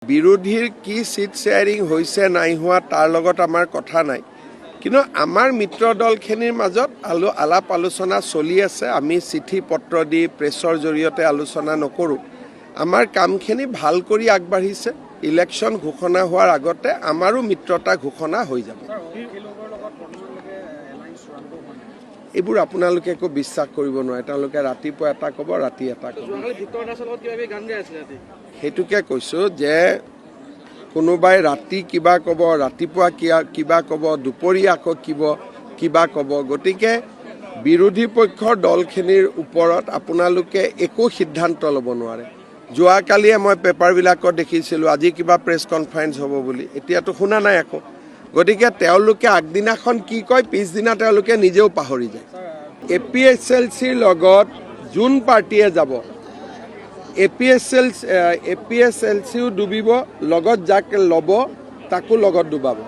বিৰোধীৰ কি seat sharing হৈছে নাই হোৱা তাৰ লগত আমাৰ কথা নাই, কিন্তু আমাৰ মিত্ৰ দলখিনিৰ মাজত আলাপ আলোচনা চলি আছে। আমি চিঠি পত্ৰ দি প্ৰেছৰ জৰিয়তে আলোচনা নকৰোঁ। আমাৰ কামখিনি ভাল কৰি আগবাঢ়িছে। ইলেকশ্যন ঘোষণা হোৱাৰ আগতে আমাৰো মিত্ৰতা ঘোষণা হৈ যাব। এইবোৰ আপোনালোকে একো বিশ্বাস কৰিব নোৱাৰে। তেওঁলোকে ৰাতিপুৱা এটা ক'ব, ৰাতি এটা ক'ব। সেইটোকে কৈছোঁ যে কোনোবাই ৰাতি কিবা ক'ব, ৰাতিপুৱা কিবা ক'ব, দুপৰীয়া আকৌ কিবা ক'ব। গতিকে বিৰোধী পক্ষৰ দলখিনিৰ ওপৰত আপোনালোকে একো সিদ্ধান্ত ল'ব নোৱাৰে। যোৱাকালিয়ে মই পেপাৰবিলাকত দেখিছিলোঁ আজি কিবা প্ৰেছ কনফাৰেন্স হ'ব বুলি, এতিয়াতো শুনা নাই আকৌ। গতিকে তেওঁলোকে আগদিনাখন কি কয়, পিছদিনা তেওঁলোকে নিজেও পাহৰি যায়। APSLCৰ লগত যোন পাৰ্টীয়ে যাব, APSLCও ডুবিব, লগত যাক ল'ব তাকো লগত ডুবাব।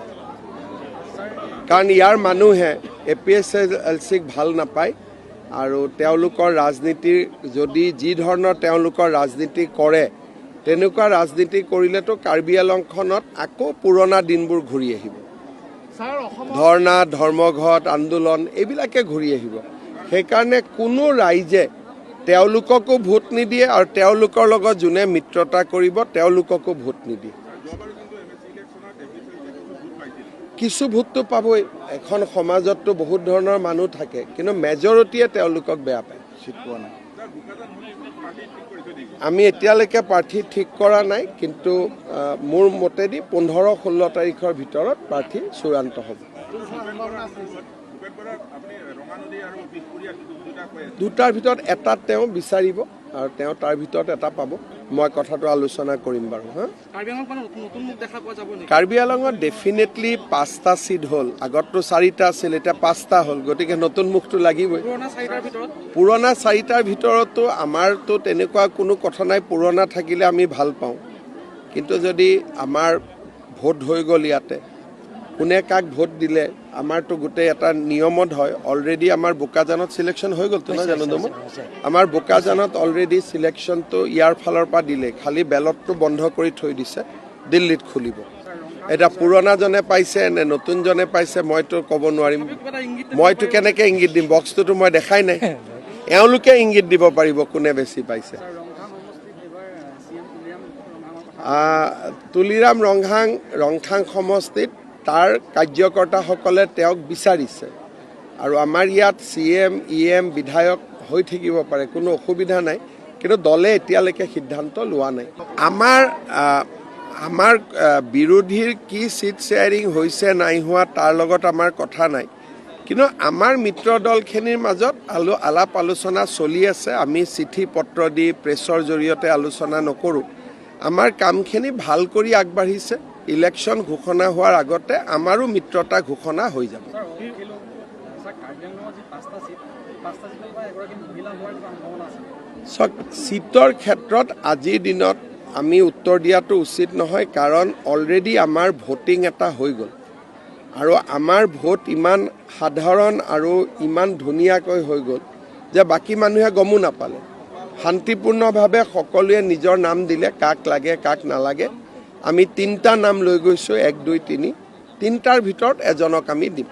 কাৰণ ইয়াৰ মানুহে APSLCক ভাল নাপায় আৰু তেওঁলোকৰ ৰাজনীতিৰ যদি যি ধৰণৰ তেওঁলোকৰ ৰাজনীতি কৰে, তেনেকুৱা ৰাজনীতি কৰিলেতো কাৰ্বি আংলংখনত আকৌ পুৰণা দিনবোৰ ঘূৰি আহিব। ধৰ্ণা, ধৰ্মঘট, আন্দোলন এইবিলাকে ঘূৰি আহিব। সেইকাৰণে কোনো ৰাইজে তেওঁলোককো ভোট নিদিয়ে আৰু তেওঁলোকৰ লগত যোনে মিত্ৰতা কৰিব তেওঁলোককো ভোট নিদিয়ে। কিছু ভোটটো পাবই। এখন সমাজততো বহুত ধৰণৰ মানুহ থাকে, কিন্তু মেজৰিটিয়ে তেওঁলোকক বেয়া পায়। আমি এতিয়ালৈকে প্ৰাৰ্থী ঠিক কৰা নাই, কিন্তু মোৰ মতেদি 15-16 তাৰিখৰ ভিতৰত প্ৰাৰ্থী চূড়ান্ত হ'ব। দুটাৰ ভিতৰত এটা তেওঁ বিচাৰিব আৰু তেওঁ তাৰ ভিতৰত এটা পাব। মই কথাটো আলোচনা কৰিম বাৰু। কাৰ্বি আংলঙত ডেফিনেটলি 5টা চিট হ'ল। আগততো 4টা আছিল, এতিয়া 5টা হ'ল। গতিকে নতুন মুখটো লাগিবই। পুৰণা 4টাৰ ভিতৰতো আমাৰতো তেনেকুৱা কোনো কথা নাই। পুৰণা থাকিলে আমি ভাল পাওঁ, কিন্তু যদি আমাৰ ভোট হৈ গ'ল ইয়াতে, কোনে কাক ভোট দিলে আমাৰতো গোটেই এটা নিয়মত হয়। অলৰেডি আমাৰ বোকাজানত চিলেকশ্যন হৈ গ'লতো নহয় জানো? আমাৰ বোকাজানত অলৰেডি চিলেকশ্যনটো ইয়াৰ ফালৰ পৰা দিলে, খালি বেলটটো বন্ধ কৰি থৈ দিছে, দিল্লীত খুলিব। এতিয়া পুৰণাজনে পাইছে নে নতুনজনে পাইছে মইতো ক'ব নোৱাৰিম। মইতো কেনেকৈ ইংগিত দিম? বক্সটোতো মই দেখাই নাই। এওঁলোকে ইংগিত দিব পাৰিব কোনে বেছি পাইছে। তুলিৰাম ৰংথাং সমষ্টিত তাৰ কাৰ্যকৰ্তাসকলে তেওঁক বিচাৰিছে আৰু আমাৰ ইয়াত CM, EM বিধায়ক হৈ থাকিব পাৰে, কোনো অসুবিধা নাই, কিন্তু দলে এতিয়ালৈকে সিদ্ধান্ত লোৱা নাই। আমাৰ বিৰোধীৰ কি সিট শেয়াৰিং হৈছে নাই হোৱা তাৰ লগত আমাৰ কথা নাই, কিন্তু আমাৰ মিত্ৰ দলখিনিৰ মাজত আলাপ আলোচনা চলি আছে। আমি চিঠি পত্ৰ দি প্ৰেছৰ জৰিয়তে আলোচনা নকৰোঁ। আমাৰ কামখিনি ভাল কৰি আগবাঢ়িছে। ইলেকশ্যন ঘোষণা হোৱাৰ আগতে আমাৰো মিত্ৰতা ঘোষণা হৈ যাব। চিটৰ ক্ষেত্ৰত আজিৰ দিনত আমি উত্তৰ দিয়াটো উচিত নহয়, কাৰণ অলৰেডি আমাৰ ভোটিং এটা হৈ গ'ল আৰু আমাৰ ভোট ইমান সাধাৰণ আৰু ইমান ধুনীয়াকৈ হৈ গ'ল যে বাকী মানুহে গমো নাপালে। শান্তিপূৰ্ণভাৱে সকলোৱে নিজৰ নাম দিলে, কাক লাগে কাক নালাগে। আমি 3টা নাম লৈ গৈছোঁ, 1, 2, 3। 3টাৰ ভিতৰত এজনক আমি দিম।